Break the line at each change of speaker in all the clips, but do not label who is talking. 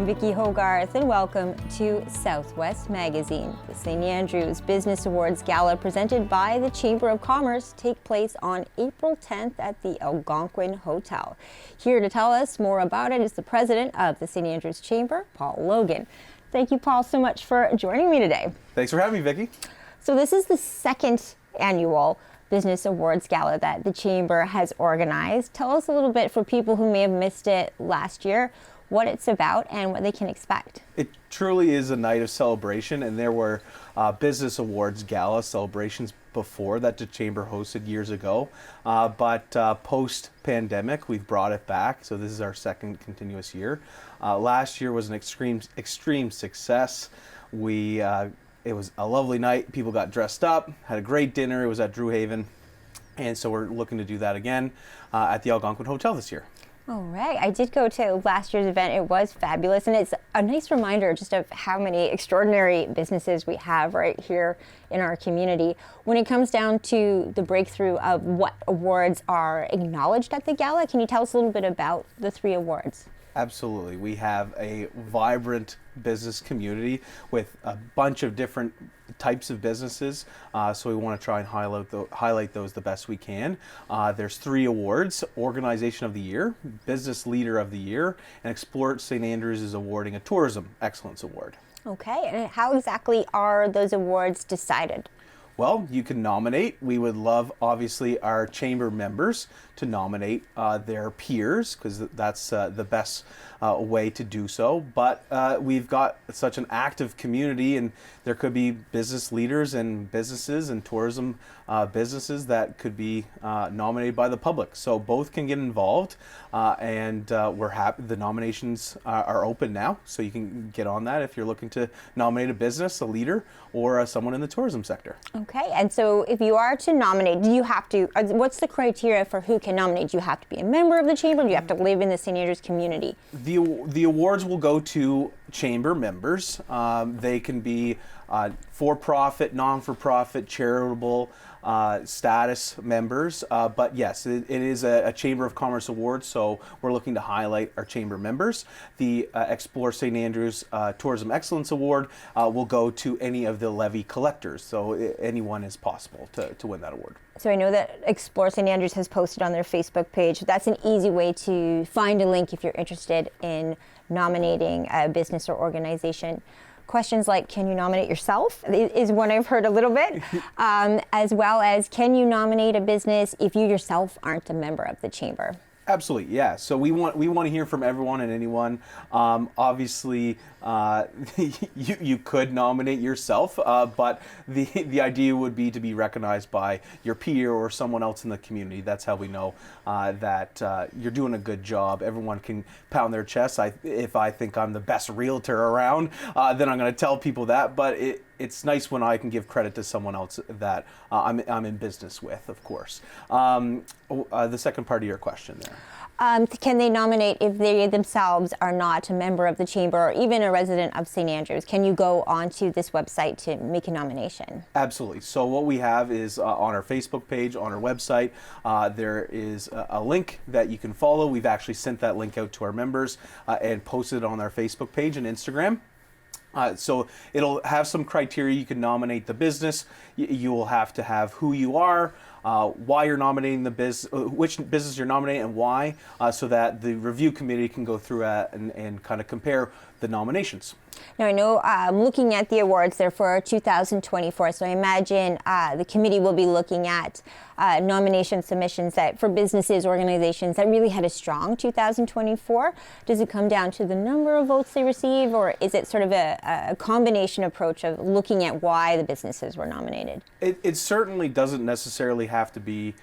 I'm Vicki Hogarth, and welcome to Southwest Magazine. The St. Andrews Business Awards Gala presented by the Chamber of Commerce take place on April 10th at the Algonquin Hotel. Here to tell us more about it is the president of the St. Andrews Chamber, Paul Logan. Thank you, Paul, so much for joining me today.
Thanks for having me, Vicki.
So this is the second annual Business Awards Gala that the Chamber has organized. Tell us a little bit, for people who may have missed it last year, what it's about and what they can expect.
It truly is a night of celebration, and there were Business Awards Gala celebrations before that the Chamber hosted years ago. But post-pandemic, we've brought it back, so this is our second continuous year. Last year was an extreme success. It was a lovely night. People got dressed up, had a great dinner. It was at Drew Haven. And so we're looking to do that again at the Algonquin Hotel this year.
All right. I did go to last year's event. It was fabulous. And it's a nice reminder just of how many extraordinary businesses we have right here in our community. When it comes down to the breakthrough of what awards are acknowledged at the gala, can you tell us a little bit about the three awards?
Absolutely. We have a vibrant business community with a bunch of different types of businesses, so we want to try and highlight those the best we can. There's three awards: Organization of the Year, Business Leader of the Year, and Explore St. Andrews is awarding a Tourism Excellence Award.
Okay, and how exactly are those awards decided?
Well, you can nominate. We would love, obviously, our chamber members to nominate their peers, because that's the best way to do so. But we've got such an active community, and there could be business leaders and businesses and tourism businesses that could be nominated by the public. So both can get involved, and we're happy. The nominations are open now, so you can get on that if you're looking to nominate a business, a leader, or someone in the tourism sector.
Okay, and so if you are to nominate, do you have to, what's the criteria for who can nominate? Do you have to be a member of the Chamber? Do you have to live in the St. Andrews community?
The awards will go to Chamber members. They can be for-profit, non-for-profit, charitable status members. But yes, it is a Chamber of Commerce award, so we're looking to highlight our Chamber members. The Explore St. Andrews Tourism Excellence Award will go to any of the levy collectors, so anyone is possible to win that award.
So I know that Explore St. Andrews has posted on their Facebook page. That's an easy way to find a link if you're interested in nominating a business or organization. Questions like, can you nominate yourself, is one I've heard a little bit, as well as, can you nominate a business if you yourself aren't a member of the Chamber?
Absolutely, yeah. So we want to hear from everyone and anyone. Obviously, you could nominate yourself, but the idea would be to be recognized by your peer or someone else in the community. That's how we know that you're doing a good job. Everyone can pound their chest. If I think I'm the best realtor around, then I'm going to tell people that. But it's nice when I can give credit to someone else that I'm in business with, of course. The second part of your question there.
Can they nominate if they themselves are not a member of the Chamber or even a resident of St. Andrews? Can you go onto this website to make a nomination?
Absolutely. So what we have is on our Facebook page, on our website, there is a link that you can follow. We've actually sent that link out to our members and posted it on our Facebook page and Instagram. So it'll have some criteria. You can nominate the business. You will have to have who you are, why you're nominating the business, which business you're nominating and why, so that the review committee can go through and kind of compare the nominations.
Now, I know looking at the awards, they're for 2024, so I imagine the committee will be looking at nomination submissions that for businesses, organizations that really had a strong 2024. Does it come down to the number of votes they receive, or is it sort of a combination approach of looking at why the businesses were nominated?
It certainly doesn't necessarily have to be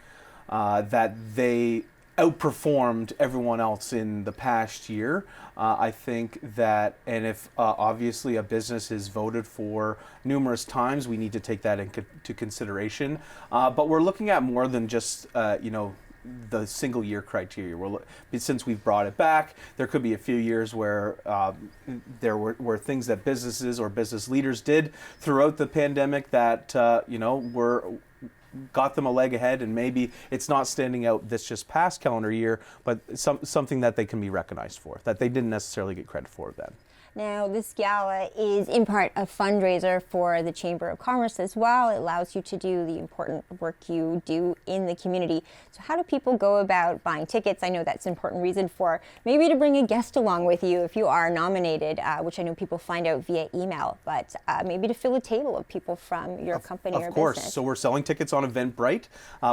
that they outperformed everyone else in the past year. I think that, and if obviously a business is voted for numerous times, we need to take that into consideration. But we're looking at more than just, the single year criteria. Since we've brought it back, there could be a few years where there were things that businesses or business leaders did throughout the pandemic that, were got them a leg ahead, and maybe it's not standing out this just past calendar year, but something that they can be recognized for, that they didn't necessarily get credit for then.
Now, this gala is in part a fundraiser for the Chamber of Commerce as well. It allows you to do the important work you do in the community. So how do people go about buying tickets? I know that's an important reason for maybe to bring a guest along with you if you are nominated, which I know people find out via email, but maybe to fill a table of people from your company or business.
Of course. So we're selling tickets on Eventbrite.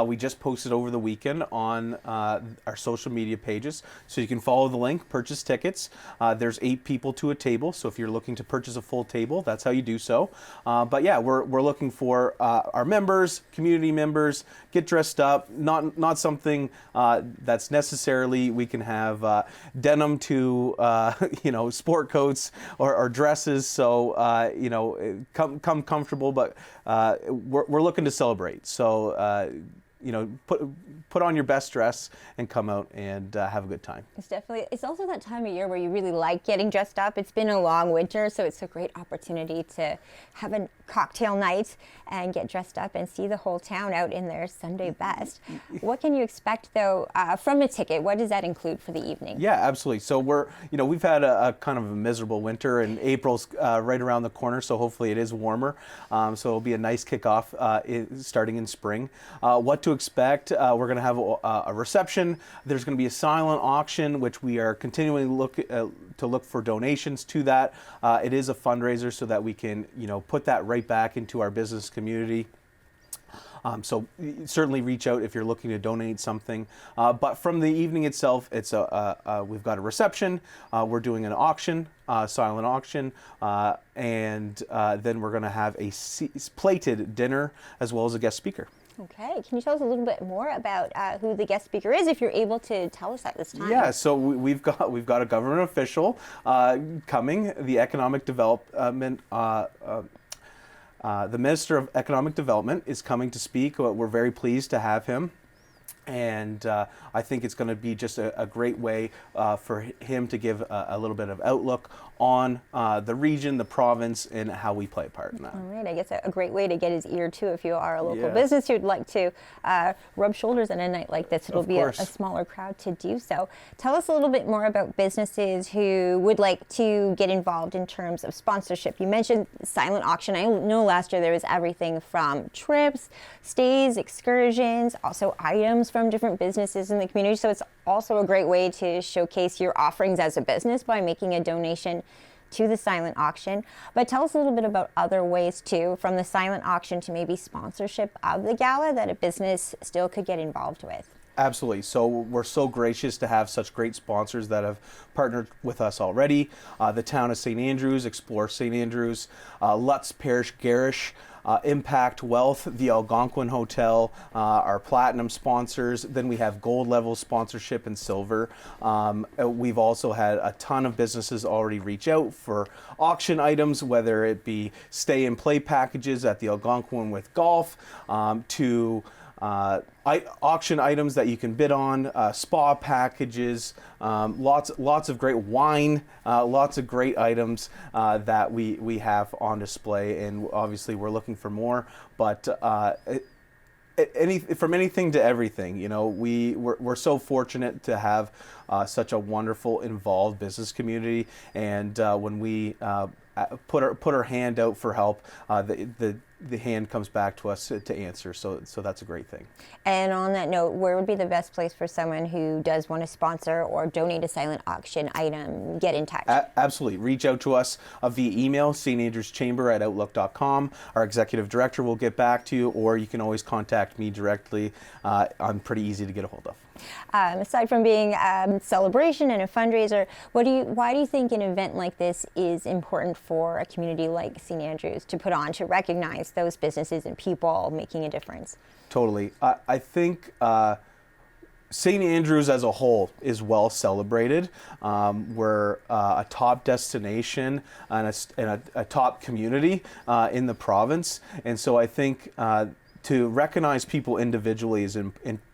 We just posted over the weekend on our social media pages. So you can follow the link, purchase tickets. There's 8 people to a table. So if you're looking to purchase a full table, that's how you do so. But yeah, we're looking for our members, community members, get dressed up. Not something that's necessarily, we can have denim to sport coats or dresses. So come comfortable, but we're looking to celebrate. So put on your best dress and come out and have a good time.
It's also that time of year where you really like getting dressed up. It's been a long winter, so it's a great opportunity to have a cocktail night and get dressed up and see the whole town out in their Sunday best. What can you expect though from a ticket? What does that include for the evening?
Yeah, absolutely. So we've had a kind of a miserable winter, and April's right around the corner, so hopefully it is warmer. So it'll be a nice kickoff starting in spring. What to expect? We're going to have a reception. There's going to be a silent auction, which we are continuing to look for donations to that. It is a fundraiser so that we can put that right back into our business community. So certainly reach out if you're looking to donate something. But from the evening itself, it's we've got a reception. We're doing an auction, silent auction, and then we're going to have a plated dinner as well as a guest speaker.
Okay, can you tell us a little bit more about who the guest speaker is, if you're able to tell us at this time?
Yeah, so we've got a government official coming, the economic development. The Minister of Economic Development is coming to speak. We're very pleased to have him. And I think it's going to be just a great way for him to give a little bit of outlook on the region, the province, and how we play a part in that.
All right, I guess a great way to get his ear too if you are a local business who'd like to rub shoulders on a night like this. It'll be a smaller crowd to do so. Tell us a little bit more about businesses who would like to get involved in terms of sponsorship. You mentioned silent auction. I know last year there was everything from trips, stays, excursions, also items from different businesses in the community. So it's also a great way to showcase your offerings as a business by making a donation to the silent auction. But tell us a little bit about other ways too, from the silent auction to maybe sponsorship of the gala, that a business still could get involved with.
Absolutely. So we're so gracious to have such great sponsors that have partnered with us already. The town of St. Andrews, Explore St. Andrews, Lutz Parish Garish, Impact Wealth, the Algonquin Hotel, our platinum sponsors. Then we have gold level sponsorship and silver. We've also had a ton of businesses already reach out for auction items, whether it be stay and play packages at the Algonquin with golf, to auction items that you can bid on, spa packages, lots of great wine, lots of great items that we have on display, and obviously we're looking for more. But from anything to everything, we're so fortunate to have such a wonderful, involved business community, and when we put our hand out for help, the hand comes back to us to answer. So that's a great thing.
And on that note, where would be the best place for someone who does want to sponsor or donate a silent auction item, get in touch?
Absolutely. Reach out to us via email, standrews@outlook.com. Our executive director will get back to you, or you can always contact me directly. I'm pretty easy to get a hold of.
Aside from being a celebration and a fundraiser, why do you think an event like this is important for a community like St. Andrews to put on, to recognize those businesses and people making a difference?
Totally. I think St. Andrews as a whole is well celebrated. We're a top destination and a top community in the province. And so I think to recognize people individually is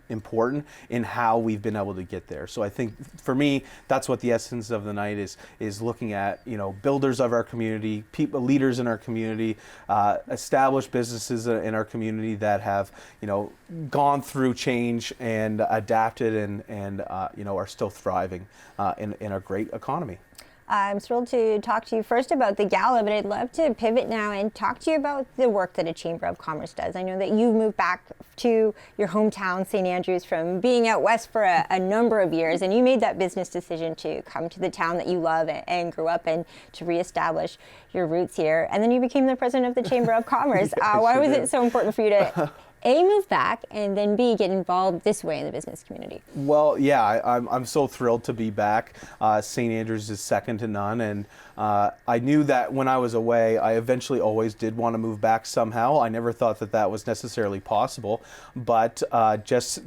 important in how we've been able to get there. So I think for me, that's what the essence of the night is looking at, you know, builders of our community, people, leaders in our community, established businesses in our community that have, you know, gone through change and adapted and you know, are still thriving in a great economy.
I'm thrilled to talk to you first about the Gala, but I'd love to pivot now and talk to you about the work that a Chamber of Commerce does. I know that you moved back to your hometown, St. Andrews, from being out west for a number of years, and you made that business decision to come to the town that you love and grew up in to reestablish your roots here. And then you became the president of the Chamber of Commerce. Why was it so important for you to A, move back, and then B, get involved this way in the business community?
Well, yeah, I'm so thrilled to be back. St. Andrews is second to none, and I knew that when I was away, I eventually always did want to move back somehow. I never thought that that was necessarily possible, but just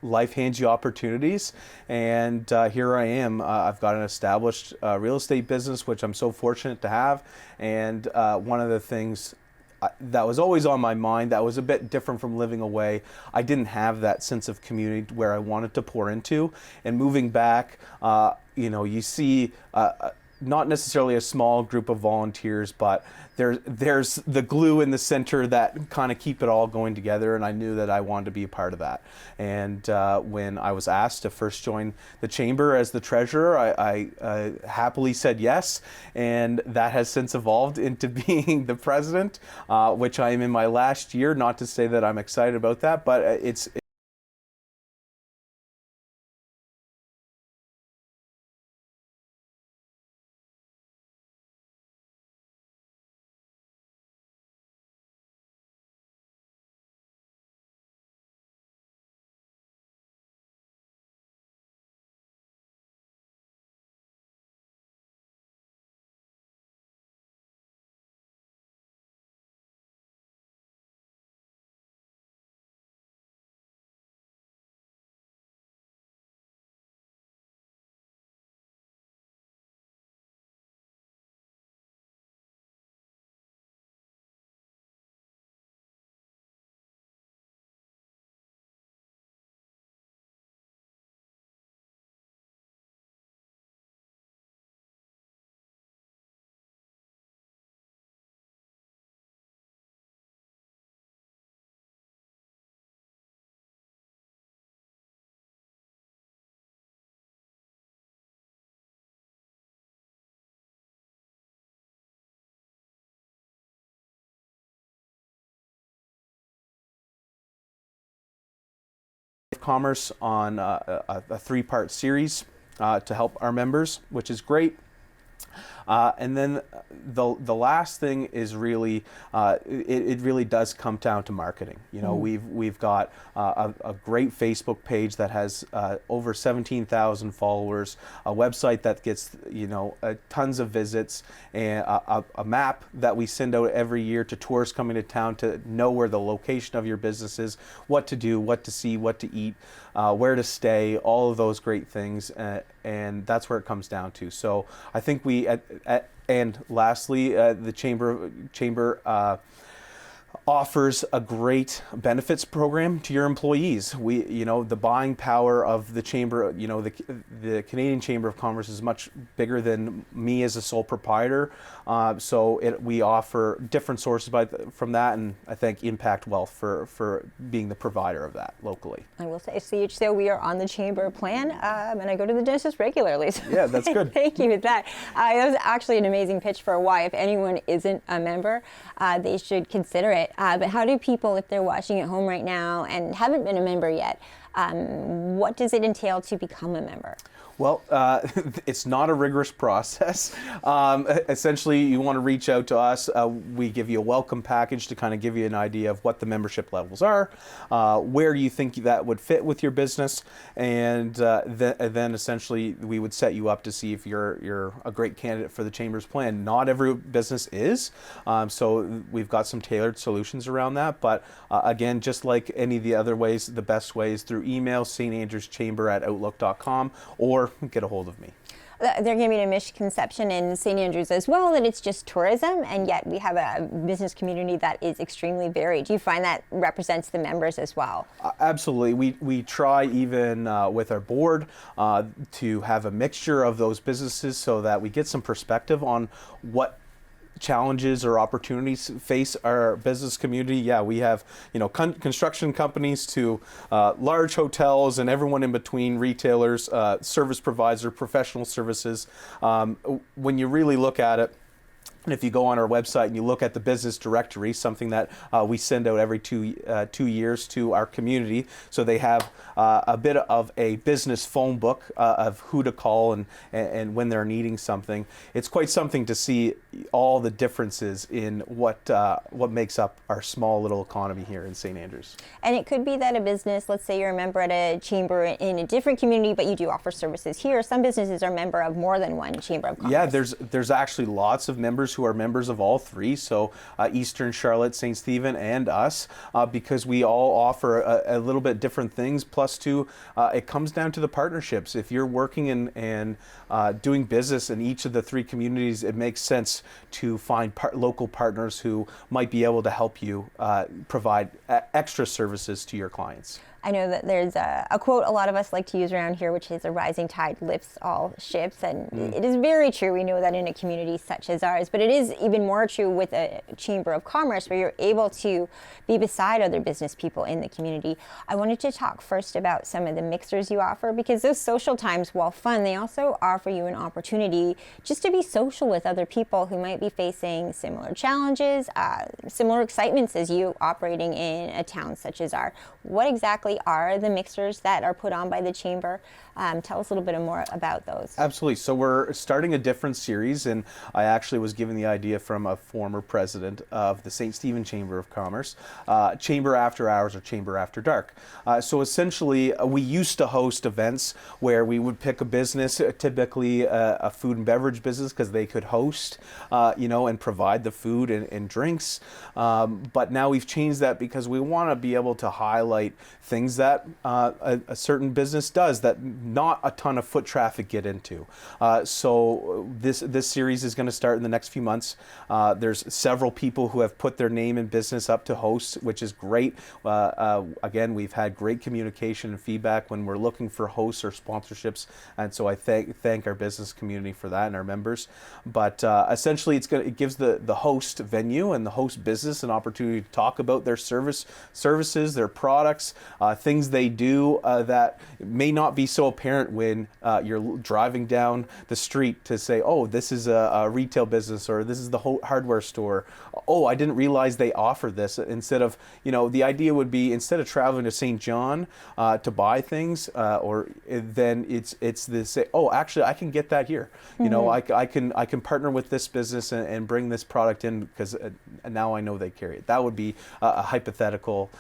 life hands you opportunities, and here I am. I've got an established real estate business, which I'm so fortunate to have, and one of the things that was always on my mind, that was a bit different from living away. I didn't have that sense of community where I wanted to pour into. And moving back, you know, you see not necessarily a small group of volunteers, but there's the glue in the center that kind of keep it all going together, and I knew that I wanted to be a part of that. And when I was asked to first join the chamber as the treasurer, I happily said yes, and that has since evolved into being the president, which I am in my last year. Not to say that I'm excited about that, but it's commerce on a three-part series to help our members, which is great. And then the last thing is really it really does come down to marketing. You know, we've got a great Facebook page that has over 17,000 followers, a website that gets, you know, tons of visits, and a map that we send out every year to tourists coming to town to know where the location of your business is, what to do, what to see, what to eat, where to stay, all of those great things, and that's where it comes down to. So I think we and lastly, the chamber offers a great benefits program to your employees. You know, the buying power of the chamber, you know, the Canadian Chamber of Commerce is much bigger than me as a sole proprietor. So we offer different sources from that, and I thank Impact Wealth for being the provider of that locally.
I will say, CHCO, we are on the chamber plan, and I go to the dentist regularly. So
yeah, that's good.
Thank you for that. That was actually an amazing pitch for why, if anyone isn't a member, they should consider it. But how do people, if they're watching at home right now and haven't been a member yet, what does it entail to become a member?
Well, it's not a rigorous process. Essentially, you want to reach out to us. We give you a welcome package to kind of give you an idea of what the membership levels are, where you think that would fit with your business, and then essentially we would set you up to see if you're a great candidate for the Chamber's plan. Not every business is, so we've got some tailored solutions around that. But again, just like any of the other ways, the best way is through email, standrewschamber@outlook.com, or get a hold of me.
There can be a misconception in St. Andrews as well that it's just tourism, and yet we have a business community that is extremely varied. Do you find that represents the members as well?
Absolutely. We try even with our board to have a mixture of those businesses so that we get some perspective on what challenges or opportunities face our business community. Yeah, we have construction companies to large hotels and everyone in between, retailers, service providers, professional services. When you really look at it, and if you go on our website and you look at the business directory, something that we send out every 2 years to our community, so they have a bit of a business phone book of who to call and when they're needing something. It's quite something to see all the differences in what makes up our small little economy here in St. Andrews.
And it could be that a business, let's say you're a member at a chamber in a different community, but you do offer services here. Some businesses are a member of more than one chamber of commerce.
Yeah, there's actually lots of members who are members of all three, so Eastern Charlotte, St. Stephen, and us, because we all offer a little bit different things. Plus, too, it comes down to the partnerships. If you're working and doing business in each of the three communities, it makes sense to find local partners who might be able to help you provide extra services to your clients.
I know that there's a quote a lot of us like to use around here, which is a rising tide lifts all ships. And it is very true. We know that in a community such as ours, but it is even more true with a chamber of commerce where you're able to be beside other business people in the community. I wanted to talk first about some of the mixers you offer, because those social times, while fun, they also offer you an opportunity just to be social with other people who might be facing similar challenges, similar excitements as you operating in a town such as ours. What exactly are the mixers that are put on by the chamber? Tell us a little bit more about those.
Absolutely. So we're starting a different series, and I actually was given the idea from a former president of the St. Stephen Chamber of Commerce, Chamber After Hours or Chamber After Dark. So essentially, we used to host events where we would pick a business, typically a food and beverage business, because they could host, and provide the food and drinks. But now we've changed that because we want to be able to highlight things that a certain business does that not a ton of foot traffic get into. So this series is going to start in the next few months. There's several people who have put their name and business up to host, which is great. Again, we've had great communication and feedback when we're looking for hosts or sponsorships, and so I thank our business community for that and our members. But essentially, it gives the host venue and the host business an opportunity to talk about their services, their products, things they do that may not be so apparent when you're driving down the street to say, oh, this is a retail business, or this is the hardware store. Oh, I didn't realize they offer this. Instead of, the idea would be, instead of traveling to St. John to buy things, then it's this, oh, actually, I can get that here. Mm-hmm. I can partner with this business and bring this product in because now I know they carry it. That would be a hypothetical,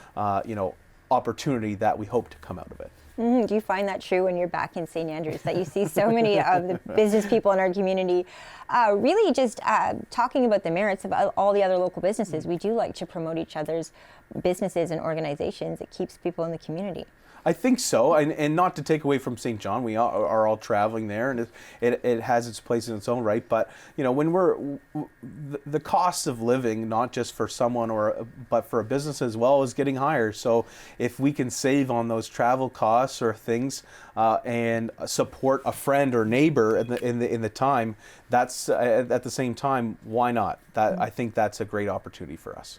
opportunity that we hope to come out of it.
Mm-hmm. Do you find that true when you're back in St. Andrews, that you see so many of the business people in our community really just talking about the merits of all the other local businesses? We do like to promote each other's businesses and organizations. It keeps people in the community.
I think so, and not to take away from St. John, we are all traveling there, and it has its place in its own right. But when the cost of living, not just for someone but for a business as well, is getting higher. So if we can save on those travel costs or things, and support a friend or neighbor in the time, that's at the same time, why not? I think that's a great opportunity for us.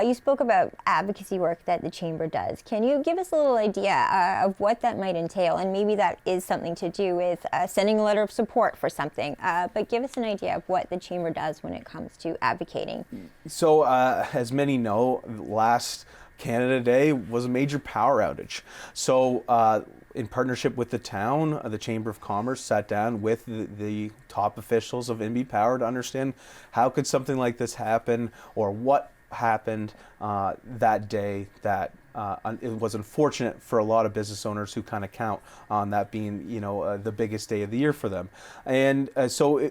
You spoke about advocacy work that the Chamber does. Can you give us a little idea of what that might entail? And maybe that is something to do with sending a letter of support for something. But give us an idea of what the Chamber does when it comes to advocating.
So, as many know, last Canada Day was a major power outage. So, in partnership with the town, the Chamber of Commerce sat down with the top officials of NB Power to understand how could something like this happen, or what happened that day that it was unfortunate for a lot of business owners who kind of count on that being, the biggest day of the year for them. And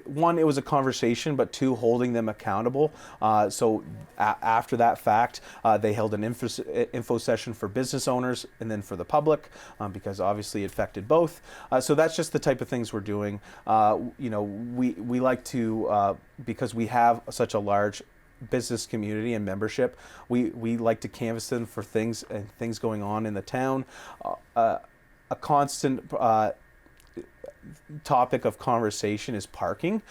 one, it was a conversation, but two, holding them accountable. After that fact, they held an info session for business owners and then for the public, because obviously it affected both. So that's just the type of things we're doing. We like to, because we have such a large business community and membership, we like to canvass them for things going on in the town. A constant topic of conversation is parking.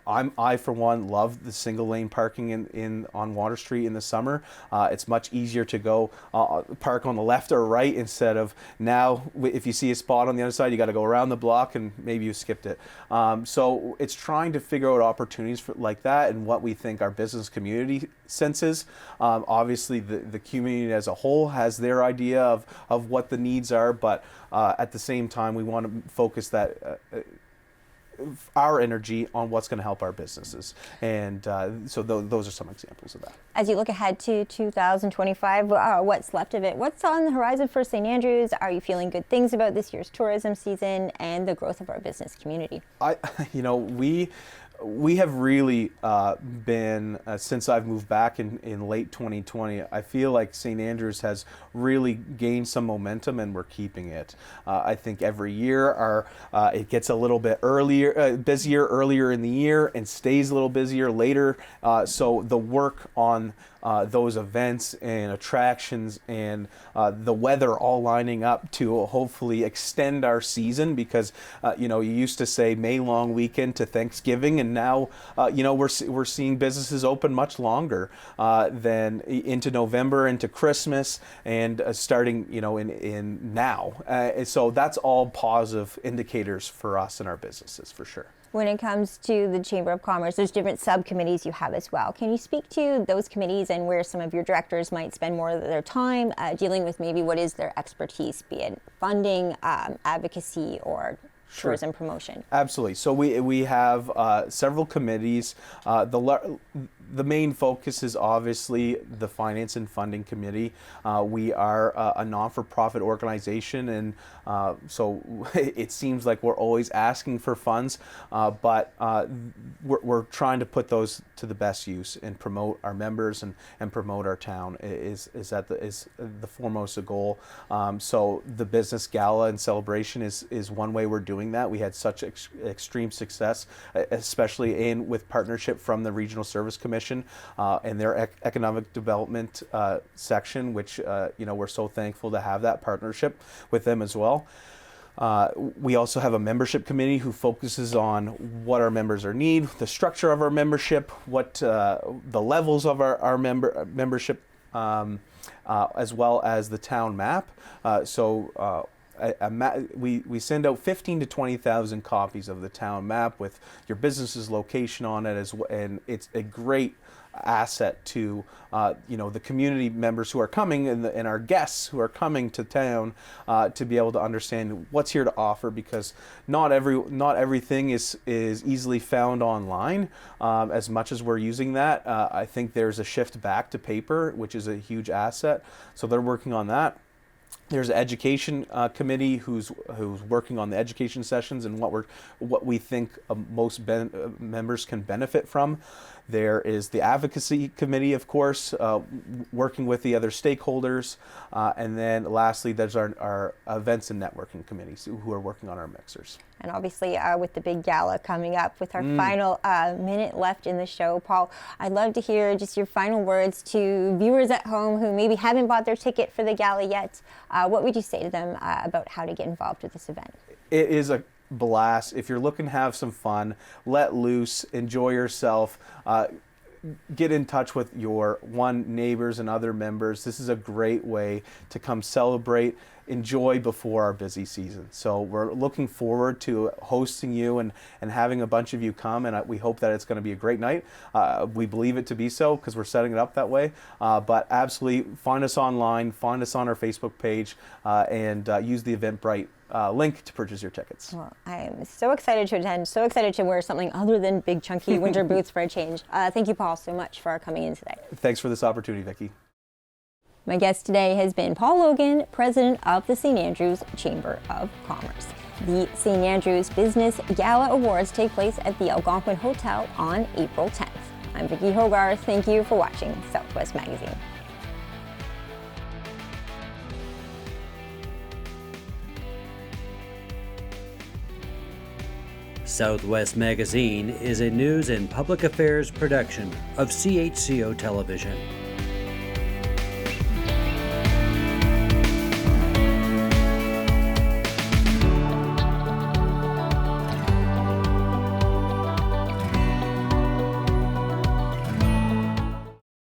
I for one love the single lane parking on Water Street in the summer. It's much easier to go park on the left or right instead of now if you see a spot on the other side you got to go around the block and maybe you skipped it. So it's trying to figure out opportunities like that and what we think our business community senses. Obviously the community as a whole has their idea of what the needs are, but at the same time we want to focus that our energy on what's going to help our businesses. And so those are some examples of that.
As you look ahead to 2025, what's left of it? What's on the horizon for St. Andrews? Are you feeling good things about this year's tourism season and the growth of our business community?
We have really been, since I've moved back in late 2020, I feel like St. Andrews has really gained some momentum and we're keeping it. I think every year it gets a little bit busier earlier in the year and stays a little busier later. So the work on those events and attractions and the weather all lining up to hopefully extend our season, because you used to say May long weekend to Thanksgiving, and now we're seeing businesses open much longer than into November, into Christmas, and starting in now. So that's all positive indicators for us and our businesses for sure.
When it comes to the Chamber of Commerce, there's different subcommittees you have as well. Can you speak to those committees and where some of your directors might spend more of their time dealing with maybe what is their expertise, be it funding, advocacy, or tourism promotion?
Absolutely. So we have several committees. The main focus is obviously the Finance and Funding Committee. We are a non-for-profit organization, and so it seems like we're always asking for funds, but we're trying to put those to the best use and promote our members and promote our town is the foremost goal. So the business gala and celebration is one way we're doing that. We had such extreme success, especially with partnership from the Regional Service Commission and their economic development section, which we're so thankful to have that partnership with them as well. We also have a membership committee who focuses on what our members need, the structure of our membership, what the levels of our membership, as well as the town map. We send out 15 to 20,000 copies of the town map with your business's location on it, and it's a great asset to the community members who are coming and our guests who are coming to town to be able to understand what's here to offer, because not everything is easily found online. As much as we're using that, I think there's a shift back to paper, which is a huge asset. So they're working on that. There's an education committee who's working on the education sessions and what we think most members can benefit from. There is the advocacy committee, of course, working with the other stakeholders, and then lastly, there's our events and networking committees who are working on our mixers.
And obviously, with the big gala coming up, with our final minute left in the show, Paul, I'd love to hear just your final words to viewers at home who maybe haven't bought their ticket for the gala yet. What would you say to them about how to get involved with this event?
It is a blast. If you're looking to have some fun, let loose, enjoy yourself. Get in touch with your neighbors and other members. This is a great way to come celebrate, enjoy before our busy season. So we're looking forward to hosting you and having a bunch of you come, and we hope that it's going to be a great night. We believe it to be so because we're setting it up that way. But absolutely, find us online, find us on our Facebook page, and use the Eventbrite link to purchase your tickets.
Well, I am so excited to attend, so excited to wear something other than big chunky winter boots for a change. Thank you, Paul, so much for coming in today.
Thanks for this opportunity, Vicki.
My guest today has been Paul Logan, president of the St. Andrews Chamber of Commerce. The St. Andrews Business Gala Awards take place at the Algonquin Hotel on April 10th. I'm Vicki Hogarth. Thank you for watching Southwest Magazine.
Southwest Magazine is a news and public affairs production of CHCO Television.